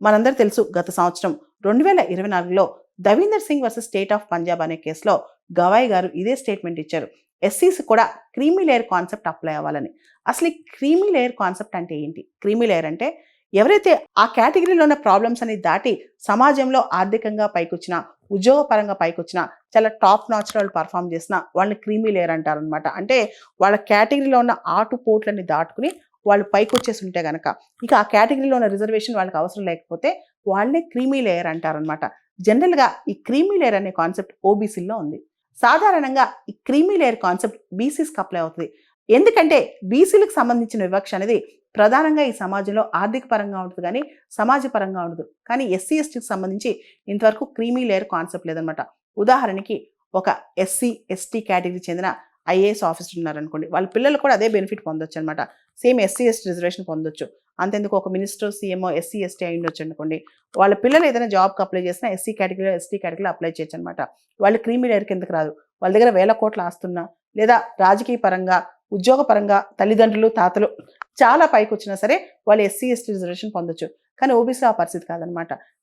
మనందరూ తెలుసు గత సంవత్సరం 2024లో Davinder Singh versus state of Punjab అనే కేసులో గవాయ్ గారు ఇదే స్టేట్మెంట్ ఇచ్చారు. ఎస్సీస్ కూడా క్రీమీ లేయర్ కాన్సెప్ట్ అప్లై అవ్వాలని. అసలు ఈ క్రీమీ లేయర్ కాన్సెప్ట్ అంటే ఏంటి? క్రీమీ లేయర్ అంటే ఎవరైతే ఆ కేటగిరీలో ఉన్న ప్రాబ్లమ్స్ అని దాటి సమాజంలో ఆర్థికంగా పైకొచ్చినా, ఉద్యోగపరంగా పైకొచ్చినా, చాలా టాప్ నాచ్ వాళ్ళు పర్ఫామ్ చేసినా వాళ్ళని క్రీమీ లేయర్ అంటారనమాట. అంటే వాళ్ళ కేటగిరీలో ఉన్న ఆటుపోట్లని దాటుకుని వాళ్ళు పైకొచ్చేసి ఉంటే గనక, ఇక ఆ కేటగిరీలో ఉన్న రిజర్వేషన్ వాళ్ళకి అవసరం లేకపోతే వాళ్ళనే క్రీమీ లేయర్ అంటారనమాట. జనరల్‌గా ఈ క్రీమీ లేయర్ అనే కాన్సెప్ట్ ఓబీసీలో ఉంది. సాధారణంగా ఈ క్రీమీ లేయర్ కాన్సెప్ట్ బీసీస్‌కి అప్లై అవుతది. ఎందుకంటే బీసీలకు సంబంధించిన వివక్ష అనేది ప్రధానంగా ఈ సమాజంలో ఆర్థిక పరంగా ఉంటది గానీ, సమాజ పరంగా ఉండదు. కానీ ఎస్సీ, ఎస్టీకి సంబంధించి ఇంతవరకు క్రీమీ లేయర్ కాన్సెప్ట్ లేదనమాట. ఉదాహరణకి ఒక ఎస్సీ, ఎస్టీ కేటగిరీకి చెందిన ఐఏఎస్ ఆఫీసర్ ఉన్నారనుకోండి. వాళ్ళ పిల్లలు కూడా అదే బెనిఫిట్ పొందొచ్చనమాట. సేమ్ ఎస్సీ, ఎస్టీ రిజర్వేషన్ పొందొచ్చు. అంతెందుకు ఒక మినిస్టర్, సీఎంఓ ఎస్సీ, ఎస్టీ అయ్యుండొచ్చనుకోండి. వాళ్ళ పిల్లలు ఏదైనా జాబ్‌కి అప్లై చేసినా ఎస్సీ కేటగిరీలో, ఎస్టీ కేటగిరీలో అప్లై చేయొచ్చనమాట. వాళ్ళు క్రీమీ లేయర్ కిందకి రాదు. వాళ్ళ దగ్గర వేల కోట్ల ఆస్తున్నా, లేదా రాజకీయ పరంగా, ఉద్యోగపరంగా తల్లిదండ్రులు, తాతలు చాలా పైకొచ్చినా సరే వాళ్ళు ఎస్సీ, ఎస్టీ రిజర్వేషన్ పొందొచ్చు. కానీ ఓబీసీలో ఆ పరిస్థితి కాదనమాట.